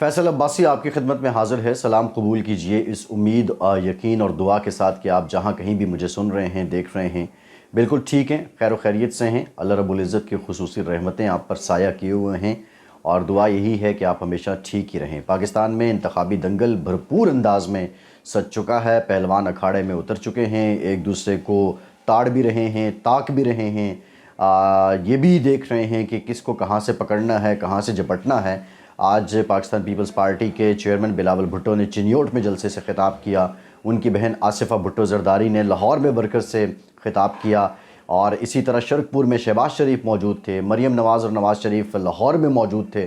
فیصل عباسی آپ کی خدمت میں حاضر ہے۔ سلام قبول کیجئے اس امید یقین اور دعا کے ساتھ کہ آپ جہاں کہیں بھی مجھے سن رہے ہیں، دیکھ رہے ہیں، بالکل ٹھیک ہیں، خیر و خیریت سے ہیں۔ اللہ رب العزت کی خصوصی رحمتیں آپ پر سایہ کیے ہوئے ہیں اور دعا یہی ہے کہ آپ ہمیشہ ٹھیک ہی رہیں۔ پاکستان میں انتخابی دنگل بھرپور انداز میں سج چکا ہے، پہلوان اکھاڑے میں اتر چکے ہیں، ایک دوسرے کو تاڑ بھی رہے ہیں، تاک بھی رہے ہیں، یہ بھی دیکھ رہے ہیں کہ کس کو کہاں سے پکڑنا ہے، کہاں سے جپٹنا ہے۔ آج پاکستان پیپلز پارٹی کے چیئرمین بلاول بھٹو نے چنیوٹ میں جلسے سے خطاب کیا، ان کی بہن آصفہ بھٹو زرداری نے لاہور میں برکت سے خطاب کیا، اور اسی طرح شرک پور میں شہباز شریف موجود تھے، مریم نواز اور نواز شریف لاہور میں موجود تھے،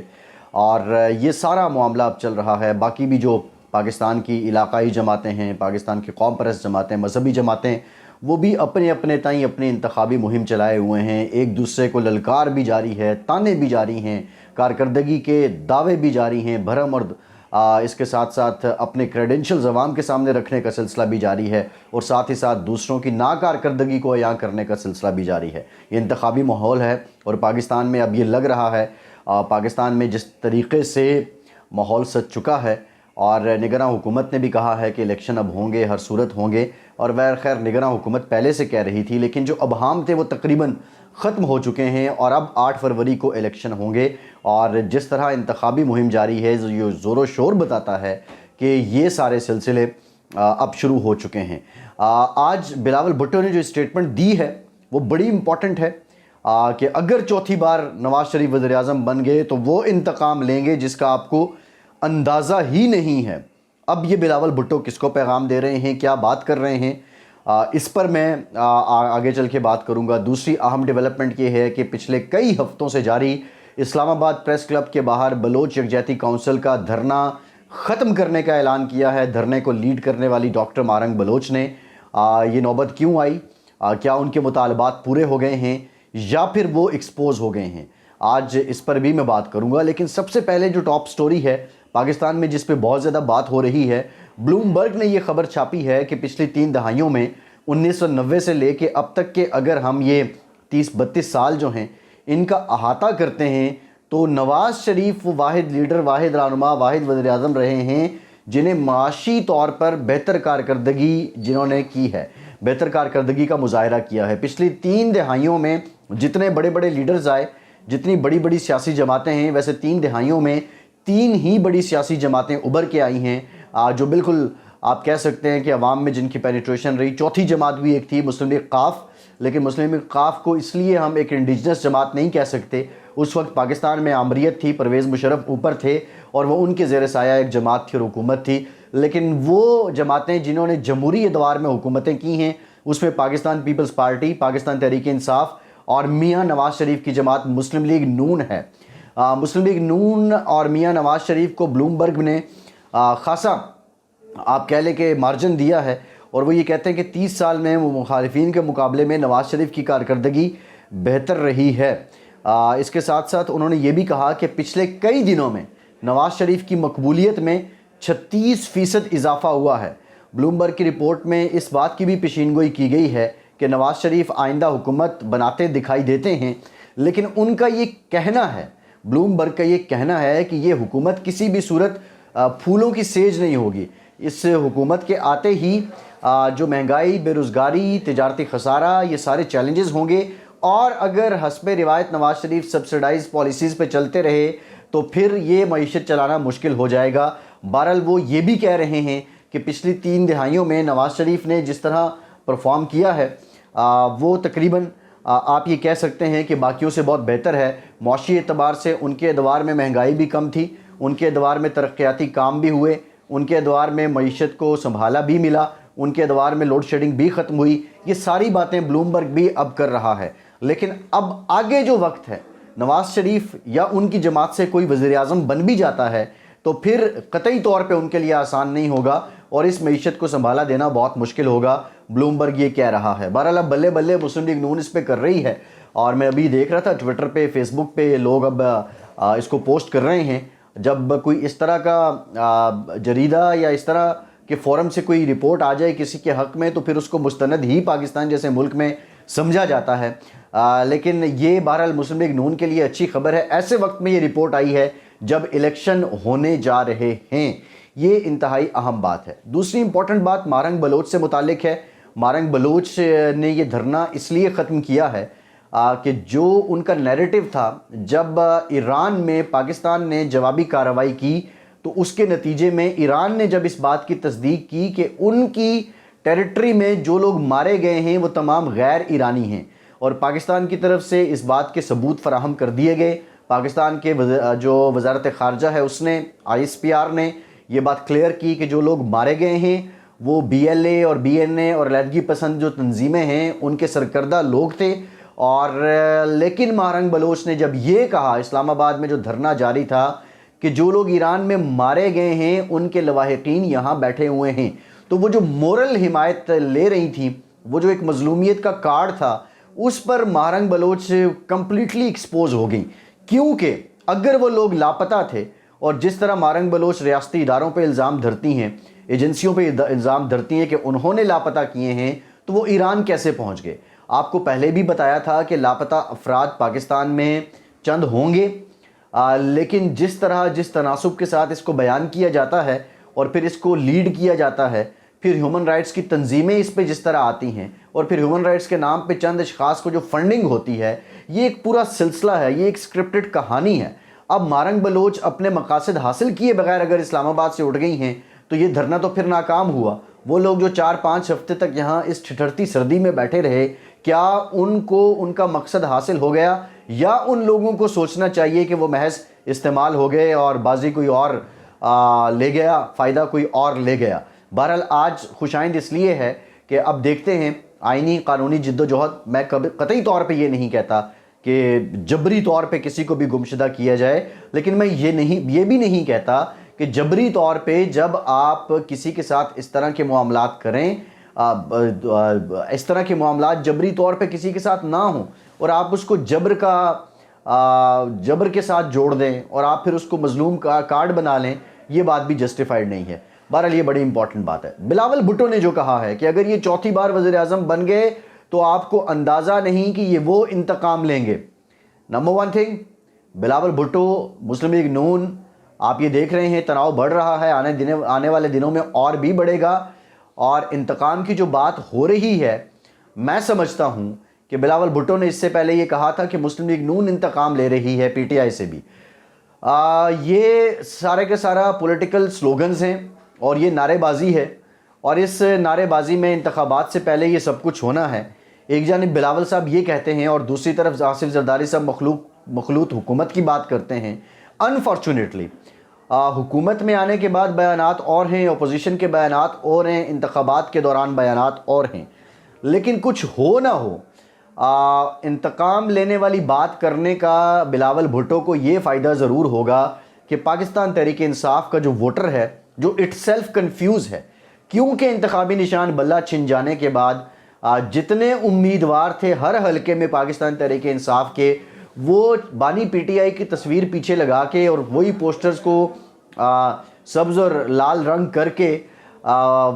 اور یہ سارا معاملہ اب چل رہا ہے۔ باقی بھی جو پاکستان کی علاقائی جماعتیں ہیں، پاکستان کی قوم پرست جماعتیں، مذہبی جماعتیں، وہ بھی اپنے اپنے تئیں اپنی انتخابی مہم چلائے ہوئے ہیں، ایک دوسرے کو للکار بھی جاری ہے، تانے بھی جاری ہیں، کارکردگی کے دعوے بھی جاری ہیں، بھرم اور اس کے ساتھ ساتھ اپنے کریڈنشلز عوام کے سامنے رکھنے کا سلسلہ بھی جاری ہے، اور ساتھ ہی ساتھ دوسروں کی ناکارکردگی کو عیاں کرنے کا سلسلہ بھی جاری ہے۔ یہ انتخابی ماحول ہے، اور پاکستان میں اب یہ لگ رہا ہے، پاکستان میں جس طریقے سے ماحول سج چکا ہے، اور نگراں حکومت نے بھی کہا ہے کہ الیکشن اب ہوں گے، ہر صورت ہوں گے، اور خیر نگراں حکومت پہلے سے کہہ رہی تھی، لیکن جو ابہام تھے وہ تقریباً ختم ہو چکے ہیں، اور اب 8 فروری کو الیکشن ہوں گے۔ اور جس طرح انتخابی مہم جاری ہے، یہ زور و شور بتاتا ہے کہ یہ سارے سلسلے اب شروع ہو چکے ہیں۔ آج بلاول بھٹو نے جو اسٹیٹمنٹ دی ہے وہ بڑی امپورٹنٹ ہے، کہ اگر چوتھی بار نواز شریف وزیر اعظم بن گئے تو وہ انتقام لیں گے جس کا آپ کو اندازہ ہی نہیں ہے۔ اب یہ بلاول بھٹو کس کو پیغام دے رہے ہیں، کیا بات کر رہے ہیں، اس پر میں آگے چل کے بات کروں گا۔ دوسری اہم ڈیولپمنٹ یہ ہے کہ پچھلے کئی ہفتوں سے جاری اسلام آباد پریس کلب کے باہر بلوچ یکجہتی کونسل کا دھرنا ختم کرنے کا اعلان کیا ہے۔ دھرنے کو لیڈ کرنے والی ڈاکٹر مارنگ بلوچ نے۔ یہ نوبت کیوں آئی؟ کیا ان کے مطالبات پورے ہو گئے ہیں یا پھر وہ ایکسپوز ہو گئے ہیں؟ آج اس پر بھی میں بات کروں گا، لیکن سب سے پہلے جو ٹاپ سٹوری ہے پاکستان میں جس پہ بہت زیادہ بات ہو رہی ہے، بلوم برگ نے یہ خبر چھاپی ہے کہ پچھلی 3 دہائیوں میں 1990 سے لے کے اب تک کے اگر ہم یہ 30-32 سال جو ہیں ان کا احاطہ کرتے ہیں تو نواز شریف وہ واحد لیڈر، واحد رہنما، واحد وزیر اعظم رہے ہیں جنہیں معاشی طور پر بہتر کارکردگی جنہوں نے کی ہے، بہتر کارکردگی کا مظاہرہ کیا ہے۔ پچھلی 3 دہائیوں میں جتنے بڑے بڑے لیڈرز آئے، جتنی بڑی بڑی سیاسی جماعتیں ہیں، ویسے 3 دہائیوں میں 3 ہی بڑی سیاسی جماعتیں ابھر کے آئی ہیں، جو بالکل آپ کہہ سکتے ہیں کہ عوام میں جن کی پینیٹریشن رہی۔ چوتھی جماعت بھی ایک تھی، مسلم لیگ قاف، لیکن مسلم لیگ قاف کو اس لیے ہم ایک انڈیجنس جماعت نہیں کہہ سکتے، اس وقت پاکستان میں آمریت تھی، پرویز مشرف اوپر تھے اور وہ ان کے زیر سایہ ایک جماعت تھی اور حکومت تھی، لیکن وہ جماعتیں جنہوں نے جمہوری ادوار میں حکومتیں کی ہیں اس میں پاکستان پیپلز پارٹی، پاکستان تحریک انصاف اور میاں نواز شریف کی جماعت مسلم لیگ نون ہے۔ مسلم لیگ نون اور میاں نواز شریف کو بلوم برگ نے خاصا آپ کہہ لیں کہ مارجن دیا ہے، اور وہ یہ کہتے ہیں کہ 30 سال میں مخالفین کے مقابلے میں نواز شریف کی کارکردگی بہتر رہی ہے۔ اس کے ساتھ ساتھ انہوں نے یہ بھی کہا کہ پچھلے کئی دنوں میں نواز شریف کی مقبولیت میں 36% اضافہ ہوا ہے۔ بلوم برگ کی رپورٹ میں اس بات کی بھی پیشین گوئی کی گئی ہے کہ نواز شریف آئندہ حکومت بناتے دکھائی دیتے ہیں، لیکن ان کا یہ کہنا ہے، بلوم برگ کا یہ کہنا ہے کہ یہ حکومت کسی بھی صورت پھولوں کی سیج نہیں ہوگی۔ اس حکومت کے آتے ہی جو مہنگائی، بے روزگاری، تجارتی خسارہ، یہ سارے چیلنجز ہوں گے، اور اگر حسب روایت نواز شریف سبسیڈائز پالیسیز پہ چلتے رہے تو پھر یہ معیشت چلانا مشکل ہو جائے گا۔ بہرحال وہ یہ بھی کہہ رہے ہیں کہ پچھلی 3 دہائیوں میں نواز شریف نے جس طرح پرفارم کیا ہے وہ تقریباً آپ یہ کہہ سکتے ہیں کہ باقیوں سے بہت بہتر ہے۔ معاشی اعتبار سے ان کے ادوار میں مہنگائی بھی کم تھی، ان کے ادوار میں ترقیاتی کام بھی ہوئے، ان کے ادوار میں معیشت کو سنبھالا بھی ملا، ان کے ادوار میں لوڈ شیڈنگ بھی ختم ہوئی۔ یہ ساری باتیں بلوم برگ بھی اب کر رہا ہے، لیکن اب آگے جو وقت ہے، نواز شریف یا ان کی جماعت سے کوئی وزیر اعظم بن بھی جاتا ہے تو پھر قطعی طور پہ ان کے لیے آسان نہیں ہوگا، اور اس معیشت کو سنبھالا دینا بہت مشکل ہوگا۔ بلوم برگ یہ کہہ رہا ہے۔ بہرحال اب بلے بلے مسلم لیگ نون اس پہ کر رہی ہے، اور میں ابھی دیکھ رہا تھا ٹویٹر پہ، فیس بک پہ لوگ اب اس کو پوسٹ کر رہے ہیں۔ جب کوئی اس طرح کا جریدہ یا اس طرح کے فورم سے کوئی رپورٹ آ جائے کسی کے حق میں تو پھر اس کو مستند ہی پاکستان جیسے ملک میں سمجھا جاتا ہے، لیکن یہ بہرحال مسلم لیگ نون کے لیے اچھی خبر ہے۔ ایسے وقت میں یہ رپورٹ آئی ہے جب الیکشن ہونے جا رہے ہیں، یہ انتہائی اہم بات ہے۔ دوسری امپورٹنٹ بات مارنگ بلوچ سے متعلق ہے۔ مارنگ بلوچ نے یہ دھرنا اس لیے ختم کیا ہے کہ جو ان کا نیریٹو تھا، جب ایران میں پاکستان نے جوابی کارروائی کی تو اس کے نتیجے میں ایران نے جب اس بات کی تصدیق کی کہ ان کی ٹیریٹری میں جو لوگ مارے گئے ہیں وہ تمام غیر ایرانی ہیں، اور پاکستان کی طرف سے اس بات کے ثبوت فراہم کر دیے گئے۔ پاکستان کے جو وزارت خارجہ ہے اس نے، ISPR نے یہ بات کلیئر کی کہ جو لوگ مارے گئے ہیں وہ BLA اور BNA اور علیحدگی پسند جو تنظیمیں ہیں ان کے سرکردہ لوگ تھے۔ اور لیکن مارنگ بلوچ نے جب یہ کہا اسلام آباد میں جو دھرنا جاری تھا کہ جو لوگ ایران میں مارے گئے ہیں ان کے لواحقین یہاں بیٹھے ہوئے ہیں، تو وہ جو مورل حمایت لے رہی تھی، وہ جو ایک مظلومیت کا کارڈ تھا، اس پر مارنگ بلوچ کمپلیٹلی ایکسپوز ہو گئی۔ کیونکہ اگر وہ لوگ لاپتہ تھے، اور جس طرح مارنگ بلوچ ریاستی اداروں پہ الزام دھرتی ہیں، ایجنسیوں پہ الزام دھرتی ہیں کہ انہوں نے لاپتہ کیے ہیں، تو وہ ایران کیسے پہنچ گئے؟ آپ کو پہلے بھی بتایا تھا کہ لاپتہ افراد پاکستان میں چند ہوں گے، لیکن جس تناسب کے ساتھ اس کو بیان کیا جاتا ہے اور پھر اس کو لیڈ کیا جاتا ہے، پھر ہیومن رائٹس کی تنظیمیں اس پہ جس طرح آتی ہیں، اور پھر ہیومن رائٹس کے نام پہ چند اشخاص کو جو فنڈنگ ہوتی ہے، یہ ایک پورا سلسلہ ہے، یہ ایک سکرپٹڈ کہانی ہے۔ اب مارنگ بلوچ اپنے مقاصد حاصل کیے بغیر اگر اسلام آباد سے اٹھ گئی ہیں تو یہ دھرنا تو پھر ناکام ہوا۔ وہ لوگ جو 4-5 ہفتے تک یہاں اس ٹھٹھرتی سردی میں بیٹھے رہے، کیا ان کو ان کا مقصد حاصل ہو گیا، یا ان لوگوں کو سوچنا چاہیے کہ وہ محض استعمال ہو گئے اور بازی کوئی اور لے گیا، فائدہ کوئی اور لے گیا؟ بہرحال آج خوشائند اس لیے ہے کہ اب دیکھتے ہیں آئینی قانونی جد و جہد۔ میں قطعی طور پہ یہ نہیں کہتا کہ جبری طور پہ کسی کو بھی گمشدہ کیا جائے، لیکن میں یہ بھی نہیں کہتا کہ جبری طور پہ جب آپ کسی کے ساتھ اس طرح کے معاملات کریں، اس طرح کے معاملات جبری طور پہ کسی کے ساتھ نہ ہوں، اور آپ اس کو جبر کے ساتھ جوڑ دیں اور آپ پھر اس کو مظلوم کا کارڈ بنا لیں، یہ بات بھی جسٹیفائیڈ نہیں ہے۔ بہرحال یہ بڑی امپورٹنٹ بات ہے۔ بلاول بھٹو نے جو کہا ہے کہ اگر یہ چوتھی بار وزیر اعظم بن گئے تو آپ کو اندازہ نہیں کہ یہ وہ انتقام لیں گے۔ نمبر 1 تھنگ، بلاول بھٹو، مسلم لیگ نون، آپ یہ دیکھ رہے ہیں تناؤ بڑھ رہا ہے، آنے والے دنوں میں اور بھی بڑھے گا، اور انتقام کی جو بات ہو رہی ہے، میں سمجھتا ہوں کہ بلاول بھٹو نے اس سے پہلے یہ کہا تھا کہ مسلم لیگ نون انتقام لے رہی ہے PTI سے بھی۔ یہ سارے کے سارا پولیٹیکل سلوگنز ہیں اور یہ نعرے بازی ہے، اور اس نعرے بازی میں انتخابات سے پہلے یہ سب کچھ ہونا ہے۔ ایک جانب بلاول صاحب یہ کہتے ہیں اور دوسری طرف آصف زرداری صاحب مخلوط حکومت کی بات کرتے ہیں۔ انفارچونیٹلی حکومت میں آنے کے بعد بیانات اور ہیں، اپوزیشن کے بیانات اور ہیں، انتخابات کے دوران بیانات اور ہیں، لیکن کچھ ہو نہ ہو، انتقام لینے والی بات کرنے کا بلاول بھٹو کو یہ فائدہ ضرور ہوگا کہ پاکستان تحریک انصاف کا جو ووٹر ہے، جو اٹ سیلف کنفیوز ہے، کیونکہ انتخابی نشان بلہ چھن جانے کے بعد جتنے امیدوار تھے ہر حلقے میں پاکستان تحریک انصاف کے، وہ بانی PTI کی تصویر پیچھے لگا کے اور وہی پوسٹرز کو سبز اور لال رنگ کر کے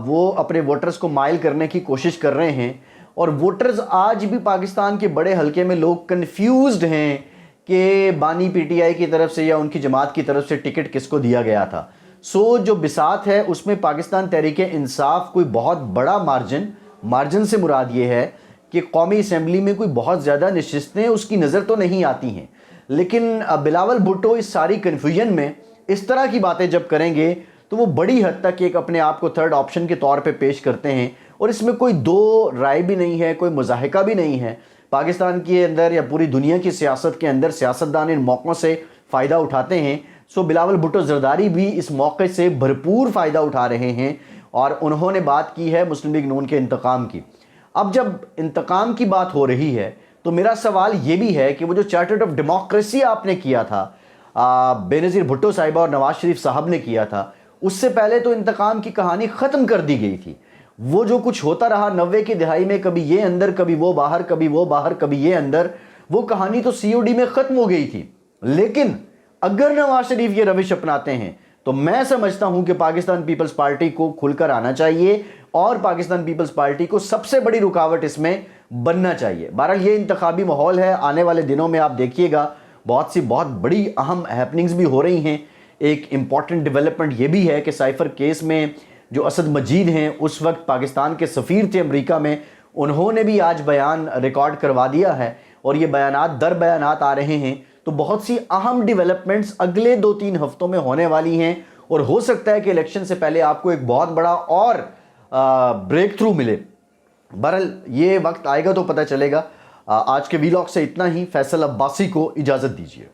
وہ اپنے ووٹرز کو مائل کرنے کی کوشش کر رہے ہیں، اور ووٹرز آج بھی پاکستان کے بڑے حلقے میں لوگ کنفیوزڈ ہیں کہ بانی PTI کی طرف سے یا ان کی جماعت کی طرف سے ٹکٹ کس کو دیا گیا تھا۔ جو بساط ہے اس میں پاکستان تحریک انصاف کوئی بہت بڑا مارجن سے مراد یہ ہے کہ قومی اسمبلی میں کوئی بہت زیادہ نشستیں اس کی نظر تو نہیں آتی ہیں، لیکن بلاول بھٹو اس ساری کنفیوژن میں اس طرح کی باتیں جب کریں گے تو وہ بڑی حد تک ایک اپنے آپ کو تھرڈ آپشن کے طور پہ پیش کرتے ہیں، اور اس میں کوئی دو رائے بھی نہیں ہے، کوئی مضاحکہ بھی نہیں ہے۔ پاکستان کے اندر یا پوری دنیا کی سیاست کے اندر سیاستدان ان موقعوں سے فائدہ اٹھاتے ہیں، بلاول بھٹو زرداری بھی اس موقع سے بھرپور فائدہ اٹھا رہے ہیں، اور انہوں نے بات کی ہے مسلم لیگ نون کے انتقام کی۔ اب جب انتقام کی بات ہو رہی ہے تو میرا سوال یہ بھی ہے کہ وہ جو چارٹر آف ڈیموکریسی آپ نے کیا تھا، بے نظیر بھٹو صاحبہ اور نواز شریف صاحب نے کیا تھا، اس سے پہلے تو انتقام کی کہانی ختم کر دی گئی تھی۔ وہ جو کچھ ہوتا رہا 90 کی دہائی میں، کبھی یہ اندر کبھی وہ باہر، کبھی وہ باہر کبھی یہ اندر، وہ کہانی تو COD میں ختم ہو گئی تھی۔ لیکن اگر نواز شریف یہ روش اپناتے ہیں تو میں سمجھتا ہوں کہ پاکستان پیپلز پارٹی کو کھل کر آنا چاہیے، اور پاکستان پیپلز پارٹی کو سب سے بڑی رکاوٹ اس میں بننا چاہیے۔ بہرحال یہ انتخابی ماحول ہے، آنے والے دنوں میں آپ دیکھیے گا بہت بڑی اہم ہیپننگز بھی ہو رہی ہیں. ایک امپورٹنٹ ڈیولپمنٹ یہ بھی ہے کہ سائفر کیس میں جو اسد مجید ہیں اس وقت پاکستان کے سفیر تھے امریکہ میں, انہوں نے بھی آج بیان ریکارڈ کروا دیا ہے اور یہ بیانات در بیانات آ رہے ہیں. تو بہت سی اہم ڈیولپمنٹس اگلے 2-3 ہفتوں میں ہونے والی ہیں اور ہو سکتا ہے کہ الیکشن سے پہلے آپ کو ایک بہت بڑا اور بریک تھرو ملے. بہرحال یہ وقت آئے گا تو پتہ چلے گا. آج کے ویلاگ سے اتنا ہی. فیصل عباسی کو اجازت دیجیے.